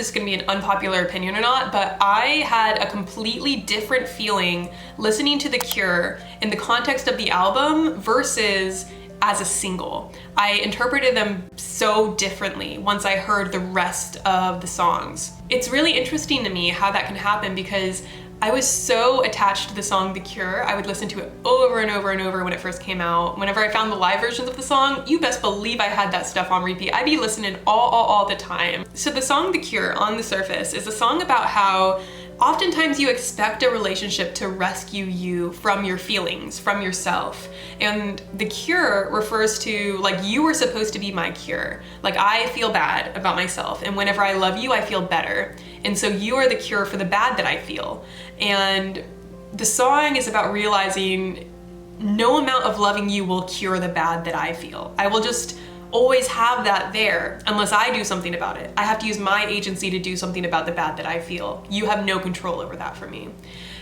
this is gonna be an unpopular opinion or not, but I had a completely different feeling listening to The Cure in the context of the album versus as a single. I interpreted them so differently once I heard the rest of the songs. It's really interesting to me how that can happen because I was so attached to the song The Cure. I would listen to it over and over and over when it first came out. Whenever I found the live versions of the song, you best believe I had that stuff on repeat. I'd be listening all the time. So the song The Cure, on the surface, is a song about how oftentimes you expect a relationship to rescue you from your feelings, from yourself. And the cure refers to, like, you were supposed to be my cure. Like, I feel bad about myself, and whenever I love you, I feel better. And so you are the cure for the bad that I feel. And the song is about realizing no amount of loving you will cure the bad that I feel. I will just always have that there unless I do something about it. I have to use my agency to do something about the bad that I feel. You have no control over that for me.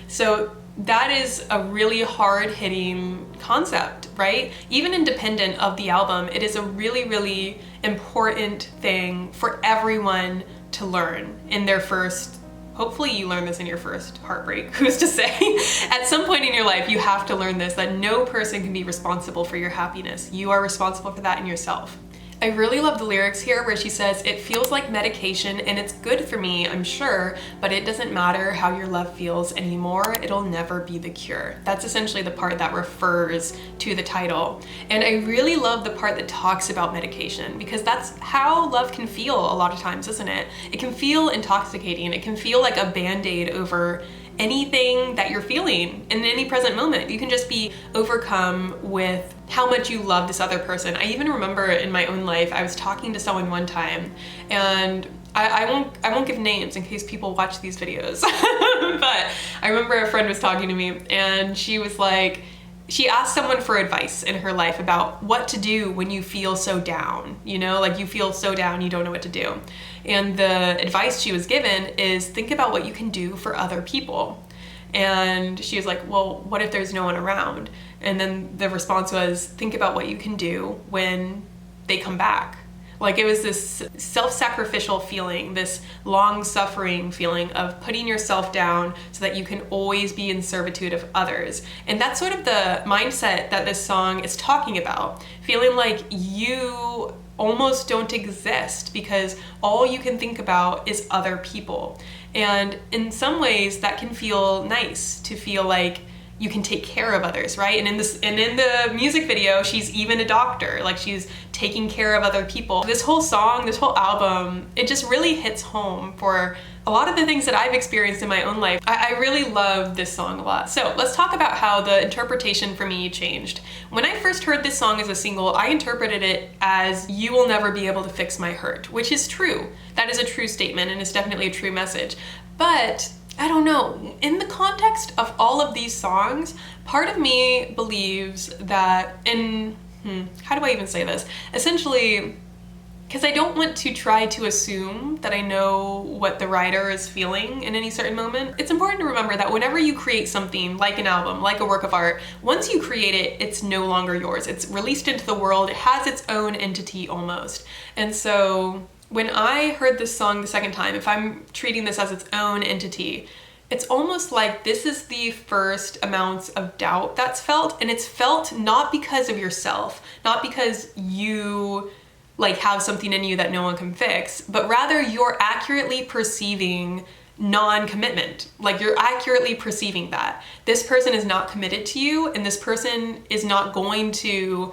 So that is a really hard-hitting concept, right? Even independent of the album, it is a really, really important thing for everyone to learn in their first, hopefully you learn this in your first heartbreak, who's to say? At some point in your life, you have to learn this, that no person can be responsible for your happiness. You are responsible for that in yourself. I really love the lyrics here where she says, "It feels like medication and it's good for me, I'm sure, but it doesn't matter how your love feels anymore. It'll never be the cure." That's essentially the part that refers to the title. And I really love the part that talks about medication because that's how love can feel a lot of times, isn't it? It can feel intoxicating. It can feel like a band-aid over anything that you're feeling in any present moment. You can just be overcome with how much you love this other person. I even remember in my own life, I was talking to someone one time, and I won't give names in case people watch these videos, but I remember a friend was talking to me and she was like, she asked someone for advice in her life about what to do when you feel so down, you know, like you feel so down, you don't know what to do. And the advice she was given is think about what you can do for other people. And she was like, well, what if there's no one around? And then the response was, think about what you can do when they come back. Like it was this self-sacrificial feeling, this long-suffering feeling of putting yourself down so that you can always be in servitude of others. And that's sort of the mindset that this song is talking about, feeling like you almost don't exist because all you can think about is other people. And in some ways that can feel nice, to feel like you can take care of others, right? And in the music video, she's even a doctor, like she's taking care of other people. This whole song, this whole album, it just really hits home for a lot of the things that I've experienced in my own life. I really love this song a lot. So let's talk about how the interpretation for me changed. When I first heard this song as a single, I interpreted it as "you will never be able to fix my hurt," which is true. That is a true statement and it's definitely a true message. But I don't know, in the context of all of these songs, part of me believes that how do I even say this? Essentially, because I don't want to try to assume that I know what the writer is feeling in any certain moment. It's important to remember that whenever you create something like an album, like a work of art, once you create it, it's no longer yours. It's released into the world, it has its own entity almost. And so when I heard this song the second time, if I'm treating this as its own entity, it's almost like this is the first amounts of doubt that's felt, and it's felt not because of yourself, not because you like have something in you that no one can fix, but rather you're accurately perceiving non-commitment. Like you're accurately perceiving that this person is not committed to you and this person is not going to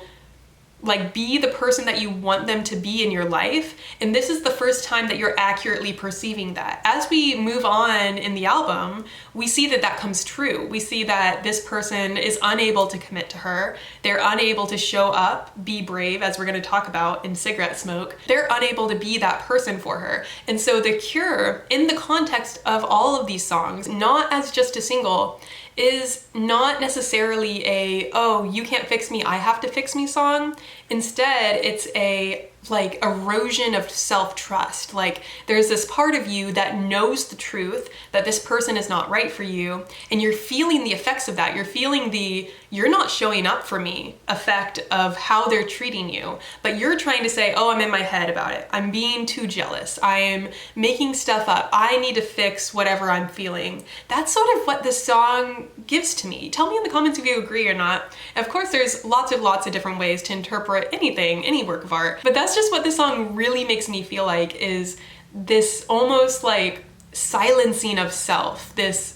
like be the person that you want them to be in your life. And this is the first time that you're accurately perceiving that. As we move on in the album, we see that that comes true. We see that this person is unable to commit to her. They're unable to show up, be brave, as we're going to talk about in Cigarette Smoke. They're unable to be that person for her. And so The Cure, in the context of all of these songs, not as just a single, is not necessarily a, oh, you can't fix me, I have to fix me song. Instead, it's a, like erosion of self-trust. Like there's this part of you that knows the truth that this person is not right for you, and you're feeling the effects of that. You're feeling the "you're not showing up for me" effect of how they're treating you, but you're trying to say, "Oh, I'm in my head about it. I'm being too jealous. I'm making stuff up. I need to fix whatever I'm feeling." That's sort of what this song gives to me. Tell me in the comments if you agree or not. Of course, there's lots of different ways to interpret anything, any work of art, but that's just what this song really makes me feel like, is this almost like silencing of self, this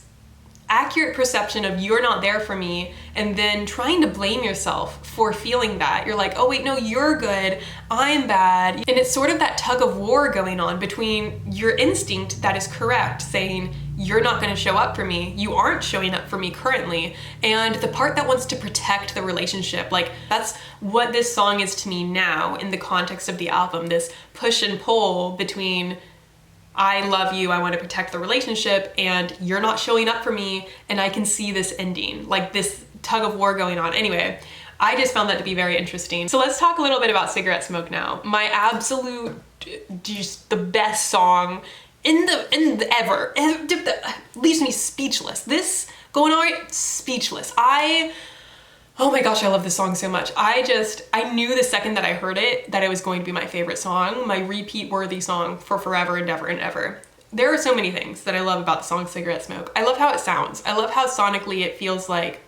accurate perception of "you're not there for me," and then trying to blame yourself for feeling that. You're like, "Oh wait, no, you're good, I'm bad." And it's sort of that tug of war going on between your instinct that is correct, saying, "You're not going to show up for me, you aren't showing up for me currently," and the part that wants to protect the relationship. Like that's what this song is to me now in the context of the album, this push and pull between "I love you, I want to protect the relationship," and "you're not showing up for me, and I can see this ending," like this tug of war going on. Anyway, I just found that to be very interesting. So let's talk a little bit about Cigarette Smoke now. My absolute, just the best song in the ever. It leaves me speechless. This going on right, speechless. Oh my gosh, I love this song so much. I knew the second that I heard it that it was going to be my favorite song, my repeat worthy song for forever and ever and ever. There are so many things that I love about the song Cigarette Smoke. I love how it sounds. I love how sonically it feels like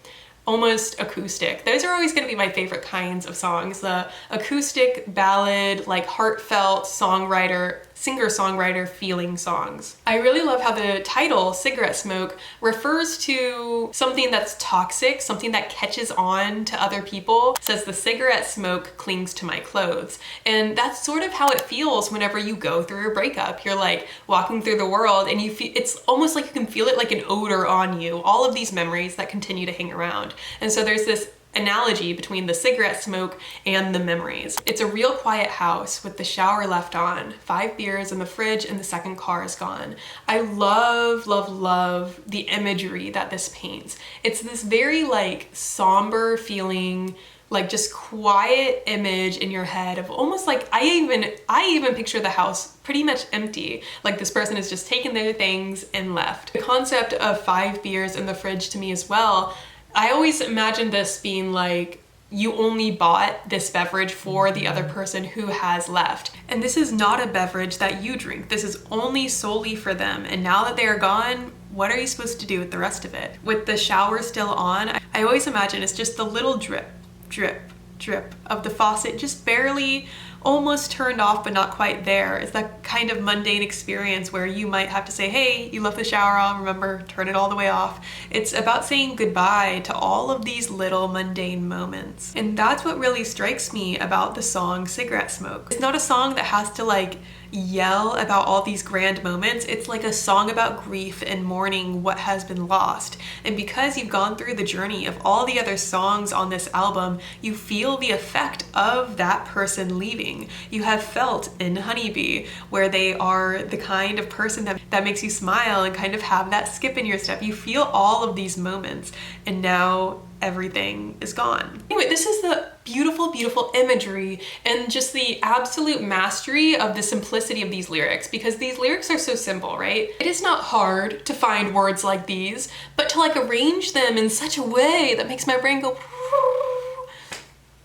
almost acoustic. Those are always going to be my favorite kinds of songs. The acoustic ballad, like heartfelt singer-songwriter feeling songs. I really love how the title, Cigarette Smoke, refers to something that's toxic, something that catches on to other people. It says, "The cigarette smoke clings to my clothes." And that's sort of how it feels whenever you go through a breakup. You're like walking through the world and you feel, it's almost like you can feel it like an odor on you, all of these memories that continue to hang around. And so there's this analogy between the cigarette smoke and the memories. It's a real quiet house with the shower left on, 5 beers in the fridge, and the second car is gone. I love, love, love the imagery that this paints. It's this very like somber feeling, like just quiet image in your head of almost like, I even picture the house pretty much empty. Like this person has just taken their things and left. The concept of 5 beers in the fridge to me as well, I always imagine this being like, you only bought this beverage for the other person who has left. And this is not a beverage that you drink. This is only solely for them. And now that they are gone, what are you supposed to do with the rest of it? With the shower still on, I always imagine it's just the little drip, drip, drip of the faucet, just barely almost turned off but not quite there. It's that kind of mundane experience where you might have to say, "Hey, you left the shower on, remember, turn it all the way off." It's about saying goodbye to all of these little mundane moments. And that's what really strikes me about the song Cigarette Smoke. It's not a song that has to like yell about all these grand moments. It's like a song about grief and mourning what has been lost. And because you've gone through the journey of all the other songs on this album, you feel the effect of that person leaving. You have felt in Honeybee, where they are the kind of person that makes you smile and kind of have that skip in your step. You feel all of these moments, and now everything is gone. Anyway, this is the beautiful, beautiful imagery and just the absolute mastery of the simplicity of these lyrics, because these lyrics are so simple, right? It is not hard to find words like these, but to like arrange them in such a way that makes my brain go,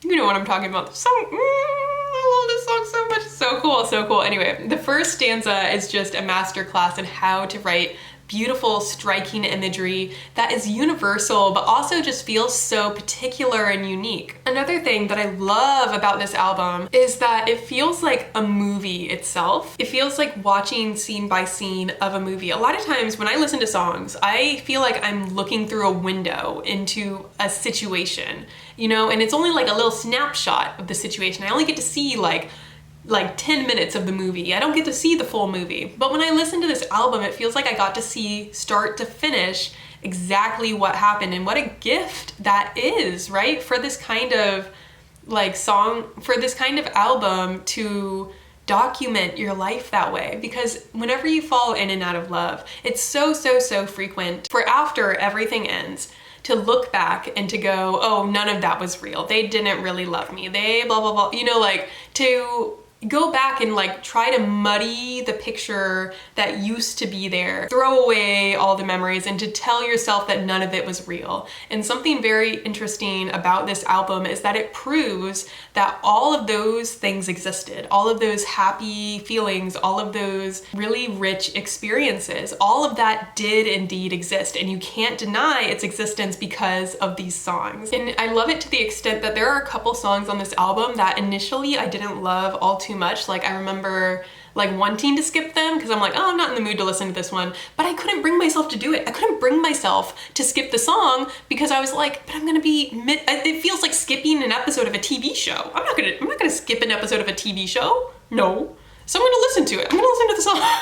you know what I'm talking about. I love this song so much. It's so cool, so cool. Anyway, the first stanza is just a masterclass in how to write beautiful, striking imagery that is universal, but also just feels so particular and unique. Another thing that I love about this album is that it feels like a movie itself. It feels like watching scene by scene of a movie. A lot of times when I listen to songs, I feel like I'm looking through a window into a situation, you know, and it's only like a little snapshot of the situation. I only get to see like 10 minutes of the movie. I don't get to see the full movie. But when I listen to this album, it feels like I got to see start to finish exactly what happened, and what a gift that is, right? For this kind of like song, for this kind of album to document your life that way. Because whenever you fall in and out of love, it's so frequent for after everything ends to look back and to go, oh, none of that was real. They didn't really love me. They blah, blah, blah. You know, like to go back and like try to muddy the picture that used to be there, throw away all the memories, and to tell yourself that none of it was real. And something very interesting about this album is that it proves that all of those things existed, all of those happy feelings, all of those really rich experiences, all of that did indeed exist, and you can't deny its existence because of these songs. And I love it to the extent that there are a couple songs on this album that initially I didn't love all too much. Like I remember like wanting to skip them because I'm like, oh, I'm not in the mood to listen to this one, but I couldn't bring myself to do it. I couldn't bring myself to skip the song because I was like, but I'm gonna be it feels like skipping an episode of a TV show. I'm not gonna skip an episode of a TV show. No. So I'm gonna listen to it. I'm gonna listen to the song.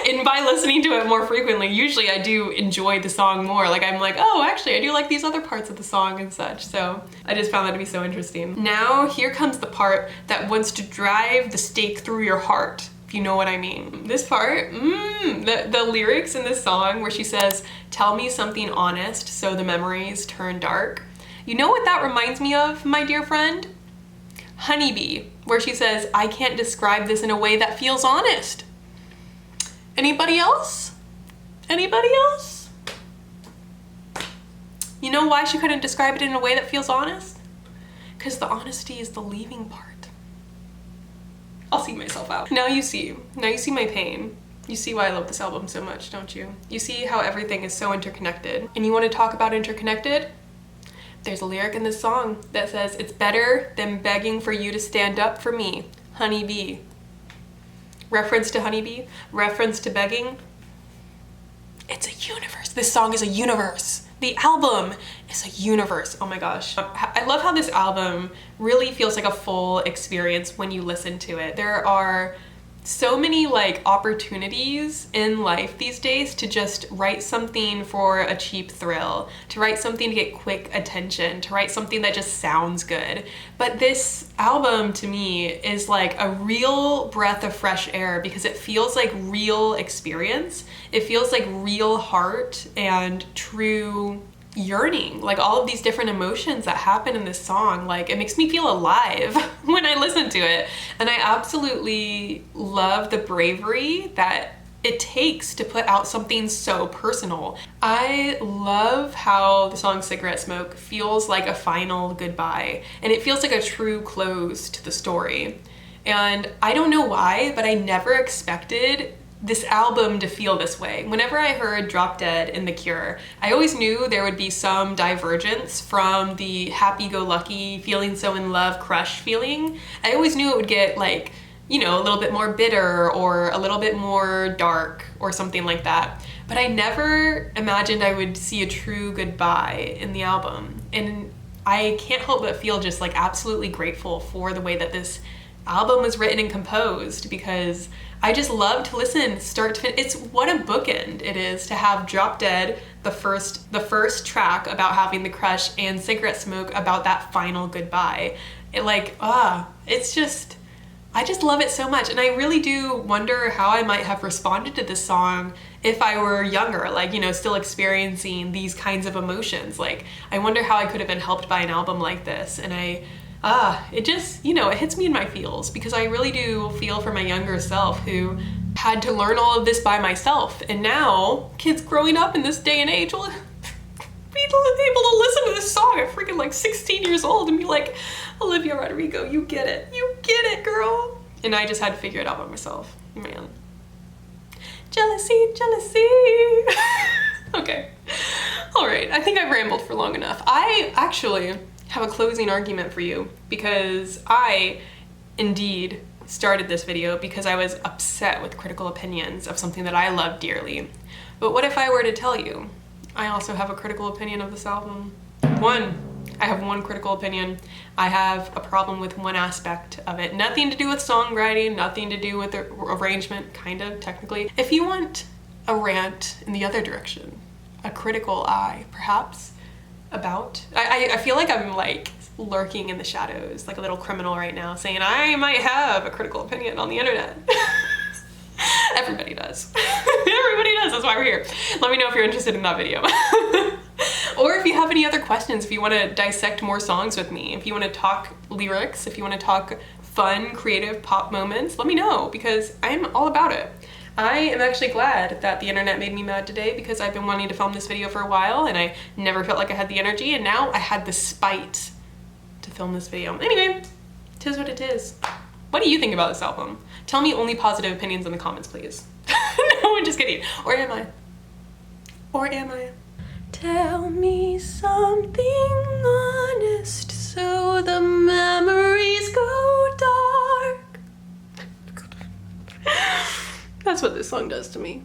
And by listening to it more frequently, usually I do enjoy the song more. Like I'm like, oh, actually I do like these other parts of the song and such. So I just found that to be so interesting. Now here comes the part that wants to drive the stake through your heart, if you know what I mean. This part, the lyrics in this song where she says, tell me something honest so the memories turn dark. You know what that reminds me of, my dear friend? Honeybee, where she says, I can't describe this in a way that feels honest. Anybody else? Anybody else? You know why she couldn't describe it in a way that feels honest? Because the honesty is the leaving part. I'll see myself out. Now you see my pain. You see why I love this album so much, don't you? You see how everything is so interconnected. And you want to talk about interconnected? There's a lyric in this song that says, it's better than begging for you to stand up for me, honeybee. Reference to honeybee, reference to begging. It's a universe. This song is a universe. The album is a universe. Oh my gosh. I love how this album really feels like a full experience when you listen to it. There are so many like opportunities in life these days to just write something for a cheap thrill, to write something to get quick attention, to write something that just sounds good. But this album to me is like a real breath of fresh air because it feels like real experience. It feels like real heart and true yearning, like all of these different emotions that happen in this song. Like it makes me feel alive when I listen to it. And I absolutely love the bravery that it takes to put out something so personal. I love how the song Cigarette Smoke feels like a final goodbye, and it feels like a true close to the story. And I don't know why, but I never expected this album to feel this way. Whenever I heard Drop Dead and The Cure, I always knew there would be some divergence from the happy-go-lucky, feeling so in love crush feeling. I always knew it would get like, you know, a little bit more bitter or a little bit more dark or something like that. But I never imagined I would see a true goodbye in the album. And I can't help but feel just like absolutely grateful for the way that this album was written and composed, because I just love to listen start to finish. It's what a bookend it is to have Drop Dead, the first track about having the crush, and Cigarette Smoke about that final goodbye. It like, it's just, I just love it so much. And I really do wonder how I might have responded to this song if I were younger, like, you know, still experiencing these kinds of emotions. Like, I wonder how I could have been helped by an album like this. And it just, you know, it hits me in my feels, because I really do feel for my younger self who had to learn all of this by myself. And now kids growing up in this day and age will be able to listen to this song at freaking like 16 years old and be like, Olivia Rodrigo, you get it, girl. And I just had to figure it out by myself, man. Jealousy. Okay, all right, I think I've rambled for long enough. I actually have a closing argument for you, because I indeed started this video because I was upset with critical opinions of something that I love dearly. But what if I were to tell you I also have a critical opinion of this album? I have one critical opinion. I have a problem with one aspect of it. Nothing to do with songwriting, nothing to do with the arrangement, kind of, technically. If you want a rant in the other direction, a critical eye, perhaps, about, I feel like I'm like lurking in the shadows like a little criminal right now, saying I might have a critical opinion on the internet. Everybody does. Everybody does, that's why we're here. Let me know if you're interested in that video. Or if you have any other questions, if you want to dissect more songs with me, if you want to talk lyrics, if you want to talk fun, creative pop moments, let me know, because I'm all about it. I am actually glad that the internet made me mad today, because I've been wanting to film this video for a while and I never felt like I had the energy, and now I had the spite to film this video. Anyway, 'tis what it is. What do you think about this album? Tell me only positive opinions in the comments, please. No, I'm just kidding. Or am I? Or am I? Tell me something honest so the memories go dark. That's what this song does to me.